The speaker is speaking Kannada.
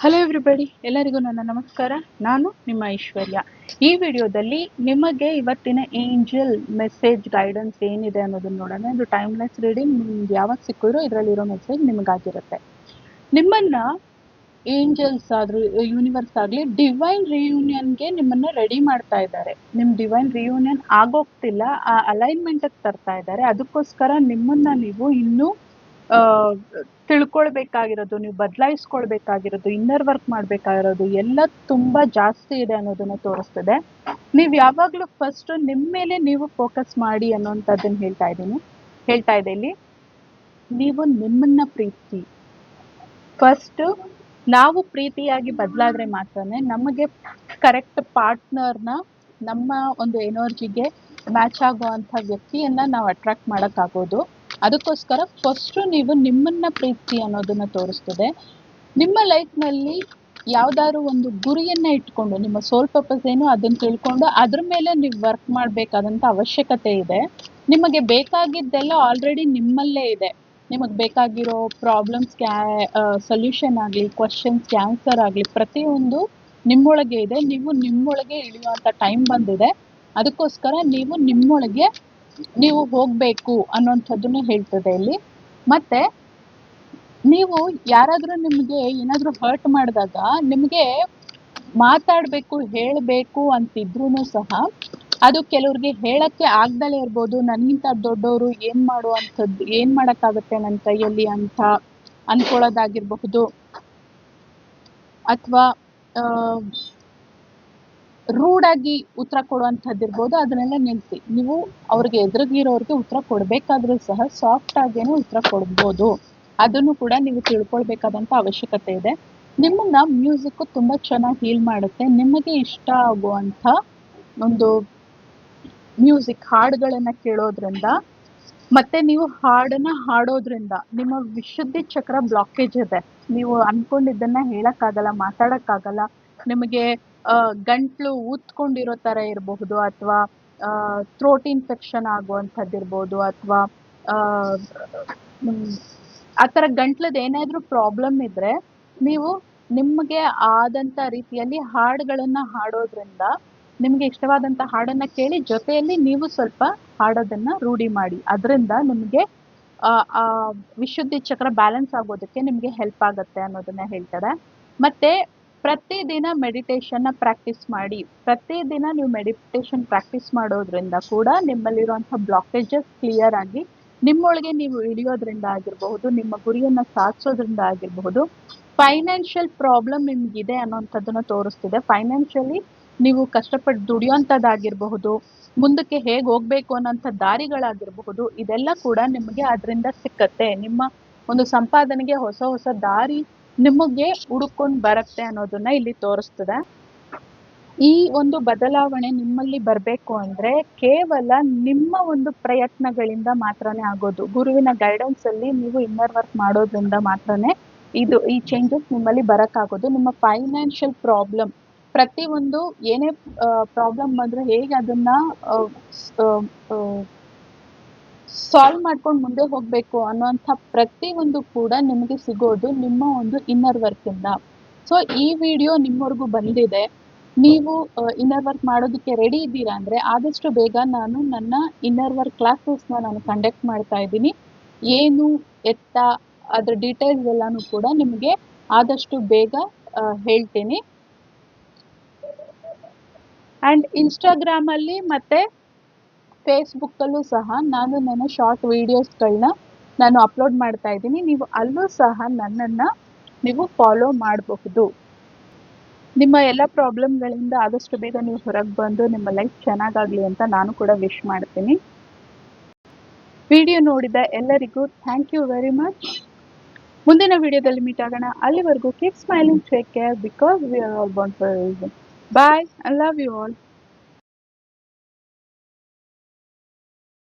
ಹಲೋ ಎವ್ರಿಬಡಿ, ಎಲ್ಲರಿಗೂ ನನ್ನ ನಮಸ್ಕಾರ. ನಾನು ನಿಮ್ಮ ಐಶ್ವರ್ಯ. ಈ ವಿಡಿಯೋದಲ್ಲಿ ನಿಮಗೆ ಇವತ್ತಿನ ಏಂಜಲ್ ಮೆಸೇಜ್ ಗೈಡೆನ್ಸ್ ಏನಿದೆ ಅನ್ನೋದನ್ನ ನೋಡೋಣ. ಇದು ಟೈಮ್ಲೆಸ್ ರೀಡಿಂಗ್. ನಿಮ್ಗೆ ಯಾವಾಗ ಸಿಕ್ಕಿದ್ರು ಇದರಲ್ಲಿರೋ ಮೆಸೇಜ್ ನಿಮಗಾಗಿರುತ್ತೆ. ನಿಮ್ಮನ್ನ ಏಂಜಲ್ಸ್ ಆದ್ರೂ ಯೂನಿವರ್ಸ್ ಆಗಲಿ ಡಿವೈನ್ ರಿಯೂನಿಯನ್ಗೆ ನಿಮ್ಮನ್ನ ರೆಡಿ ಮಾಡ್ತಾ ಇದ್ದಾರೆ. ನಿಮ್ಮ ಡಿವೈನ್ ರಿಯೂನಿಯನ್ ಆಗೋಗ್ತಿಲ್ಲ, ಆ ಅಲೈನ್ಮೆಂಟ್ ತರ್ತಾ ಇದ್ದಾರೆ. ಅದಕ್ಕೋಸ್ಕರ ನಿಮ್ಮನ್ನ ನೀವು ಇನ್ನೂ ತಿಳ್ಕೊಳ್ಬೇಕಾಗಿರೋದು, ನೀವು ಬದಲಾಯಿಸ್ಕೊಳ್ಬೇಕಾಗಿರೋದು, ಇನ್ನರ್ ವರ್ಕ್ ಮಾಡಬೇಕಾಗಿರೋದು ಎಲ್ಲ ತುಂಬ ಜಾಸ್ತಿ ಇದೆ ಅನ್ನೋದನ್ನ ತೋರಿಸ್ತದೆ. ನೀವು ಯಾವಾಗಲೂ ಫಸ್ಟ್ ನಿಮ್ಮ ಮೇಲೆ ನೀವು ಫೋಕಸ್ ಮಾಡಿ ಅನ್ನೋಂಥದ್ದನ್ನು ಹೇಳ್ತಾ ಇದೆ ಇಲ್ಲಿ. ನೀವು ನಿಮ್ಮನ್ನ ಪ್ರೀತಿ ಫಸ್ಟ್. ನಾವು ಪ್ರೀತಿಯಾಗಿ ಬದಲಾದ್ರೆ ಮಾತ್ರನೇ ನಮಗೆ ಕರೆಕ್ಟ್ ಪಾರ್ಟ್ನರ್ನ, ನಮ್ಮ ಒಂದು ಎನರ್ಜಿಗೆ ಮ್ಯಾಚ್ ಆಗುವಂಥ ವ್ಯಕ್ತಿಯನ್ನ ನಾವು ಅಟ್ರಾಕ್ಟ್ ಮಾಡೋಕ್ಕಾಗೋದು. ಅದಕ್ಕೋಸ್ಕರ ಫಸ್ಟು ನೀವು ನಿಮ್ಮನ್ನ ಪ್ರೀತಿ ಅನ್ನೋದನ್ನ ತೋರಿಸ್ತದೆ. ನಿಮ್ಮ ಲೈಫ್ನಲ್ಲಿ ಯಾವ್ದಾದ್ರು ಒಂದು ಗುರಿಯನ್ನ ಇಟ್ಕೊಂಡು, ನಿಮ್ಮ ಸೋಲ್ ಪರ್ಪಸ್ ಏನು ಅದನ್ನ ತಿಳ್ಕೊಂಡು ಅದ್ರ ಮೇಲೆ ನೀವು ವರ್ಕ್ ಮಾಡಬೇಕಾದಂಥ ಅವಶ್ಯಕತೆ ಇದೆ. ನಿಮಗೆ ಬೇಕಾಗಿದ್ದೆಲ್ಲ ಆಲ್ರೆಡಿ ನಿಮ್ಮಲ್ಲೇ ಇದೆ. ನಿಮಗೆ ಬೇಕಾಗಿರೋ ಪ್ರಾಬ್ಲಮ್ಸ್ಗೆ ಸೊಲ್ಯೂಷನ್ ಆಗಲಿ, ಕ್ವಶನ್ಸ್ಗೆ ಆನ್ಸರ್ ಆಗಲಿ, ಪ್ರತಿಯೊಂದು ನಿಮ್ಮೊಳಗೆ ಇದೆ. ನೀವು ನಿಮ್ಮೊಳಗೆ ಇಳಿಯುವಂಥ ಟೈಮ್ ಬಂದಿದೆ. ಅದಕ್ಕೋಸ್ಕರ ನೀವು ನಿಮ್ಮೊಳಗೆ ನೀವು ಹೋಗಬೇಕು ಅನ್ನೋಂಥದ್ದನ್ನು ಹೇಳ್ತದೆ ಇಲ್ಲಿ. ಮತ್ತೆ ನೀವು ಯಾರಾದರೂ ನಿಮಗೆ ಏನಾದರೂ ಹರ್ಟ್ ಮಾಡಿದಾಗ ನಿಮಗೆ ಮಾತಾಡಬೇಕು, ಹೇಳಬೇಕು ಅಂತಿದ್ರೂ ಸಹ ಅದು ಕೆಲವ್ರಿಗೆ ಹೇಳಕ್ಕೆ ಆಗ್ದಲೇ ಇರ್ಬೋದು. ನನಗಿಂತ ದೊಡ್ಡವರು ಏನು ಮಾಡೋಕ್ಕಾಗುತ್ತೆ ನನ್ನ ಕೈಯಲ್ಲಿ ಅಂತ ಅನ್ಕೊಳ್ಳೋದಾಗಿರಬಹುದು, ಅಥವಾ ರೂಡಾಗಿ ಉತ್ತರ ಕೊಡುವಂಥದ್ದಿರ್ಬೋದು. ಅದನ್ನೆಲ್ಲ ನಿಲ್ಲಿಸಿ ನೀವು ಅವ್ರಿಗೆ ಎದುರಿಗಿರೋರಿಗೆ ಉತ್ತರ ಕೊಡಬೇಕಾದ್ರೂ ಸಹ ಸಾಫ್ಟ್ ಆಗೇನೆ ಉತ್ತರ ಕೊಡ್ಬೋದು. ಅದನ್ನು ಕೂಡ ನೀವು ತಿಳ್ಕೊಳ್ಬೇಕಾದಂಥ ಅವಶ್ಯಕತೆ ಇದೆ. ನಿಮ್ಮನ್ನ ಮ್ಯೂಸಿಕ್ಕು ತುಂಬ ಚೆನ್ನಾಗಿ ಹೀಲ್ ಮಾಡುತ್ತೆ. ನಿಮಗೆ ಇಷ್ಟ ಆಗುವಂಥ ಒಂದು ಮ್ಯೂಸಿಕ್ ಹಾಡುಗಳನ್ನು ಕೇಳೋದ್ರಿಂದ ಮತ್ತೆ ನೀವು ಹಾಡನ್ನ ಹಾಡೋದ್ರಿಂದ ನಿಮ್ಮ ವಿಶುದ್ಧಿ ಚಕ್ರ ಬ್ಲಾಕೇಜ್ ಇದೆ. ನೀವು ಅನ್ಕೊಂಡಿದ್ದನ್ನ ಹೇಳಕ್ಕಾಗಲ್ಲ, ಮಾತಾಡಕ್ಕಾಗಲ್ಲ. ನಿಮಗೆ ಗಂಟ್ಲು ಊದ್ಕೊಂಡಿರೋ ಥರ ಇರಬಹುದು, ಅಥವಾ ಥ್ರೋಟ್ ಇನ್ಫೆಕ್ಷನ್ ಆಗುವಂಥದ್ದಿರ್ಬೋದು, ಅಥವಾ ಆ ಥರ ಗಂಟ್ಲದ್ದು ಏನಾದರೂ ಪ್ರಾಬ್ಲಮ್ ಇದ್ದರೆ ನೀವು ನಿಮಗೆ ಆದಂಥ ರೀತಿಯಲ್ಲಿ ಹಾಡುಗಳನ್ನು ಹಾಡೋದ್ರಿಂದ, ನಿಮಗೆ ಇಷ್ಟವಾದಂಥ ಹಾಡನ್ನು ಕೇಳಿ ಜೊತೆಯಲ್ಲಿ ನೀವು ಸ್ವಲ್ಪ ಹಾಡೋದನ್ನು ರೂಢಿ ಮಾಡಿ. ಅದರಿಂದ ನಿಮಗೆ ಆ ವಿಶುದ್ಧಿ ಚಕ್ರ ಬ್ಯಾಲೆನ್ಸ್ ಆಗೋದಕ್ಕೆ ನಿಮಗೆ ಹೆಲ್ಪ್ ಆಗುತ್ತೆ ಅನ್ನೋದನ್ನ ಹೇಳ್ತಾರೆ. ಮತ್ತು ಪ್ರತಿದಿನ ಮೆಡಿಟೇಷನ್ನ ಪ್ರಾಕ್ಟೀಸ್ ಮಾಡಿ. ಪ್ರತಿದಿನ ನೀವು ಮೆಡಿಟೇಷನ್ ಪ್ರಾಕ್ಟೀಸ್ ಮಾಡೋದ್ರಿಂದ ಕೂಡ ನಿಮ್ಮಲ್ಲಿರುವಂಥ ಬ್ಲಾಕೇಜಸ್ ಕ್ಲಿಯರ್ ಆಗಿ ನಿಮ್ಮೊಳಗೆ ನೀವು ಇಳಿಯೋದ್ರಿಂದ ಆಗಿರಬಹುದು, ನಿಮ್ಮ ಗುರಿಯನ್ನು ಸಾಧಿಸೋದ್ರಿಂದ ಆಗಿರಬಹುದು. ಫೈನಾನ್ಷಿಯಲ್ ಪ್ರಾಬ್ಲಮ್ ನಿಮಗಿದೆ ಅನ್ನೋಂಥದ್ದನ್ನು ತೋರಿಸ್ತಿದೆ. ಫೈನಾನ್ಷಿಯಲಿ ನೀವು ಕಷ್ಟಪಟ್ಟು ದುಡಿಯೋಂಥದ್ದಾಗಿರಬಹುದು, ಮುಂದಕ್ಕೆ ಹೇಗೆ ಹೋಗಬೇಕು ಅನ್ನೋಂಥ ದಾರಿಗಳಾಗಿರಬಹುದು, ಇದೆಲ್ಲ ಕೂಡ ನಿಮಗೆ ಅದರಿಂದ ಸಿಕ್ಕತ್ತೆ. ನಿಮ್ಮ ಒಂದು ಸಂಪಾದನೆಗೆ ಹೊಸ ಹೊಸ ದಾರಿ ನಿಮಗೆ ಹುಡುಕೊಂಡು ಬರುತ್ತೆ ಅನ್ನೋದನ್ನ ಇಲ್ಲಿ ತೋರಿಸ್ತದೆ. ಈ ಒಂದು ಬದಲಾವಣೆ ನಿಮ್ಮಲ್ಲಿ ಬರಬೇಕು ಅಂದರೆ ಕೇವಲ ನಿಮ್ಮ ಒಂದು ಪ್ರಯತ್ನಗಳಿಂದ ಮಾತ್ರನೇ ಆಗೋದು. ಗುರುವಿನ ಗೈಡೆನ್ಸಲ್ಲಿ ನೀವು ಇನ್ನರ್ ವರ್ಕ್ ಮಾಡೋದ್ರಿಂದ ಮಾತ್ರನೇ ಈ ಚೇಂಜಸ್ ನಿಮ್ಮಲ್ಲಿ ಬರೋಕ್ಕಾಗೋದು. ನಿಮ್ಮ ಫೈನಾನ್ಷಿಯಲ್ ಪ್ರಾಬ್ಲಮ್, ಪ್ರತಿಯೊಂದು ಏನೇ ಪ್ರಾಬ್ಲಮ್ ಬಂದರೂ ಹೇಗೆ ಅದನ್ನು ಸಾಲ್ವ್ ಮಾಡ್ಕೊಂಡು ಮುಂದೆ ಹೋಗಬೇಕು ಅನ್ನೋಂಥ ಪ್ರತಿಯೊಂದು ಕೂಡ ನಿಮಗೆ ಸಿಗೋದು ನಿಮ್ಮ ಒಂದು ಇನ್ನರ್ ವರ್ಕಿಂದ. ಸೊ ಈ ವಿಡಿಯೋ ನಿಮ್ಮವರೆಗೂ ಬಂದಿದೆ, ನೀವು ಇನ್ನರ್ ವರ್ಕ್ ಮಾಡೋದಕ್ಕೆ ರೆಡಿ ಇದ್ದೀರಾ ಅಂದರೆ ಆದಷ್ಟು ಬೇಗ ನಾನು ನನ್ನ ಇನ್ನರ್ ವರ್ಕ್ ಕ್ಲಾಸಸ್ನ ನಾನು ಕಂಡಕ್ಟ್ ಮಾಡ್ತಾ ಇದ್ದೀನಿ. ಏನು ಎತ್ತ ಅದರ ಡೀಟೇಲ್ಸ್ ಎಲ್ಲನೂ ಕೂಡ ನಿಮಗೆ ಆದಷ್ಟು ಬೇಗ ಹೇಳ್ತೀನಿ. ಆ್ಯಂಡ್ ಇನ್ಸ್ಟಾಗ್ರಾಮಲ್ಲಿ ಮತ್ತು ಫೇಸ್ಬುಕ್ಕಲ್ಲೂ ಸಹ ನಾನು ನನ್ನ ಶಾರ್ಟ್ ವೀಡಿಯೋಸ್ಗಳನ್ನ ನಾನು ಅಪ್ಲೋಡ್ ಮಾಡ್ತಾ ಇದ್ದೀನಿ. ನೀವು ಅಲ್ಲೂ ಸಹ ನನ್ನನ್ನು ನೀವು ಫಾಲೋ ಮಾಡಬಹುದು. ನಿಮ್ಮ ಎಲ್ಲ ಪ್ರಾಬ್ಲಮ್ಗಳಿಂದ ಆದಷ್ಟು ಬೇಗ ನೀವು ಹೊರಗೆ ಬಂದು ನಿಮ್ಮ ಲೈಫ್ ಚೆನ್ನಾಗಾಗಲಿ ಅಂತ ನಾನು ಕೂಡ ವಿಶ್ ಮಾಡ್ತೀನಿ. ವಿಡಿಯೋ ನೋಡಿದ ಎಲ್ಲರಿಗೂ ಥ್ಯಾಂಕ್ ಯು ವೆರಿ ಮಚ್. ಮುಂದಿನ ವಿಡಿಯೋದಲ್ಲಿ ಮೀಟ್ ಆಗೋಣ. ಅಲ್ಲಿವರೆಗೂ keep smiling, take care, because we are all born for a reason. Bye, I love you all.